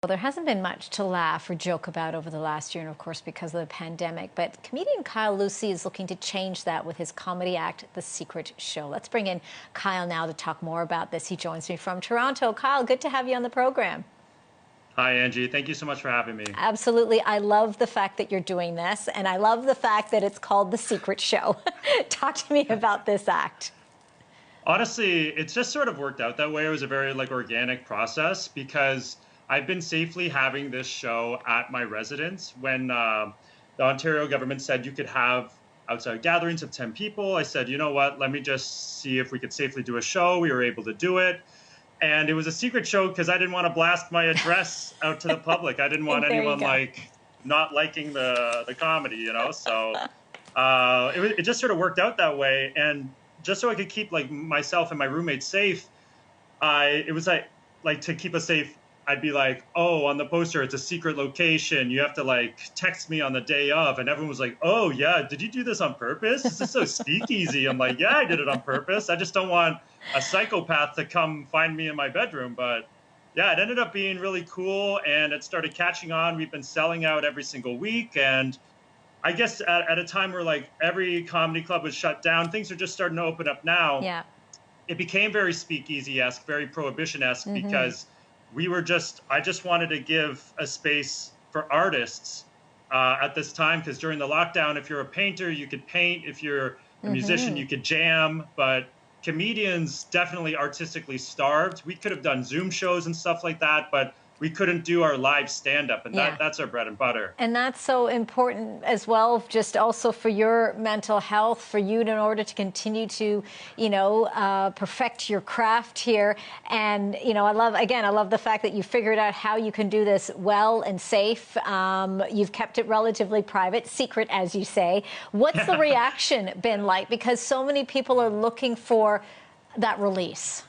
Well, there hasn't been much to laugh or joke about over the last year, and of course because of the pandemic, but comedian Kyle Lucey is looking to change that with his comedy act, The Secret Show. Let's bring in Kyle now to talk more about this. He joins me from Toronto. Kyle, good to have you on the program. Hi, Angie. Thank you so much for having me. Absolutely. I love the fact that you're doing this, and I love the fact that it's called The Secret Show. Talk to me about this act. Honestly, it's just sort of worked out that way. It was a very organic process because I've been safely having this show at my residence. When the Ontario government said you could have outside gatherings of 10 people, I said, you know what, let me just see if we could safely do a show. We were able to do it. And it was a secret show because I didn't want to blast my address out to the public. I didn't want anyone not liking the comedy, you know? So it just sort of worked out that way. And just so I could keep myself and my roommates safe, it was like to keep us safe, I'd be like, oh, on the poster, it's a secret location. You have to text me on the day of. And everyone was like, oh, yeah, did you do this on purpose? This is so speakeasy. I'm like, yeah, I did it on purpose. I just don't want a psychopath to come find me in my bedroom. But yeah, it ended up being really cool. And it started catching on. We've been selling out every single week. And I guess at a time where every comedy club was shut down, things are just starting to open up now. Yeah. It became very speakeasy-esque, very prohibition-esque because I just wanted to give a space for artists at this time, because during the lockdown, if you're a painter, you could paint. If you're a musician, you could jam. But comedians definitely artistically starved. We could have done Zoom shows and stuff like that, but we couldn't do our live stand-up, and that's our bread and butter. And that's so important as well, just also for your mental health, for you in order to continue to, perfect your craft here. And, I love the fact that you figured out how you can do this well and safe. You've kept it relatively private, secret, as you say. What's the reaction been like? Because so many people are looking for that release.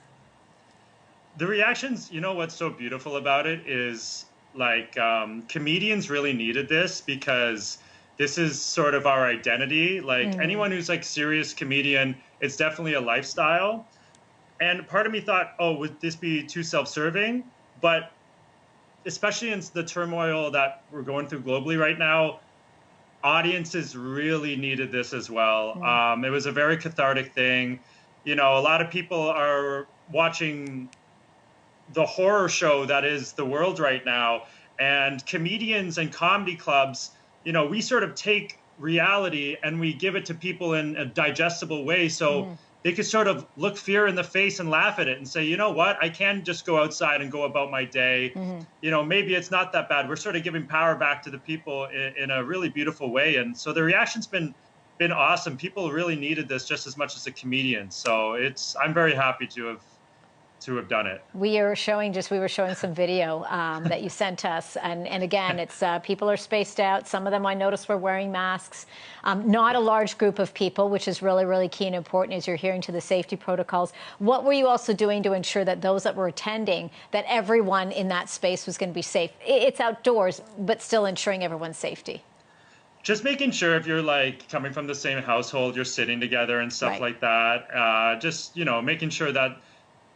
The reactions, what's so beautiful about it is comedians really needed this because this is sort of our identity. Anyone who's serious comedian, it's definitely a lifestyle. And part of me thought, oh, would this be too self-serving? But especially in the turmoil that we're going through globally right now, audiences really needed this as well. It was a very cathartic thing. A lot of people are watching the horror show that is the world right now, and comedians and comedy clubs, we sort of take reality and we give it to people in a digestible way, so they could sort of look fear in the face and laugh at it and say, you know what, I can just go outside and go about my day. Maybe it's not that bad. We're sort of giving power back to the people in a really beautiful way. And so the reaction's been awesome. People really needed this just as much as the comedians. So I'm very happy to have done it. We were showing some video that you sent us, and again, it's people are spaced out. Some of them I noticed were wearing masks. Not a large group of people, which is really, really key and important as you're adhering to the safety protocols. What were you also doing to ensure that those that were attending, that everyone in that space was going to be safe? It's outdoors, but still ensuring everyone's safety. Just making sure if you're coming from the same household, you're sitting together and stuff like that. Just, making sure that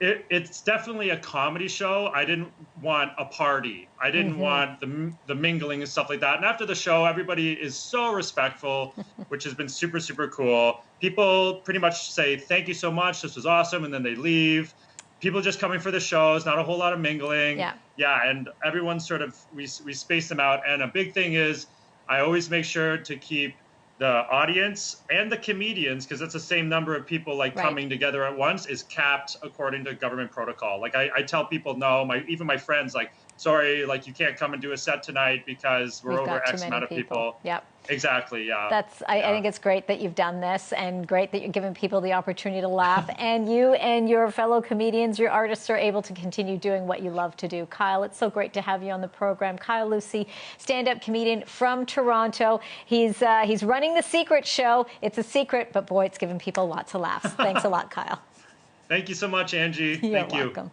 it's definitely a comedy show. I didn't want a party. I didn't want the mingling and stuff like that. And after the show, everybody is so respectful, which has been super, super cool. People pretty much say, thank you so much, this was awesome, and then they leave. People just coming for the shows, not a whole lot of mingling. Yeah, and everyone sort of, we space them out. And a big thing is, I always make sure to keep the audience and the comedians, because it's the same number of people coming together at once, is capped according to government protocol. I tell people, no, even my friends, sorry, you can't come and do a set tonight because we're over X amount of people. Yep. Exactly, yeah. I think it's great that you've done this, and great that you're giving people the opportunity to laugh. And you and your fellow comedians, your artists, are able to continue doing what you love to do. Kyle, it's so great to have you on the program. Kyle Lucey, stand-up comedian from Toronto. He's running The Secret Show. It's a secret, but boy, it's giving people lots of laughs. Thanks a lot, Kyle. Thank you so much, Angie. You're welcome.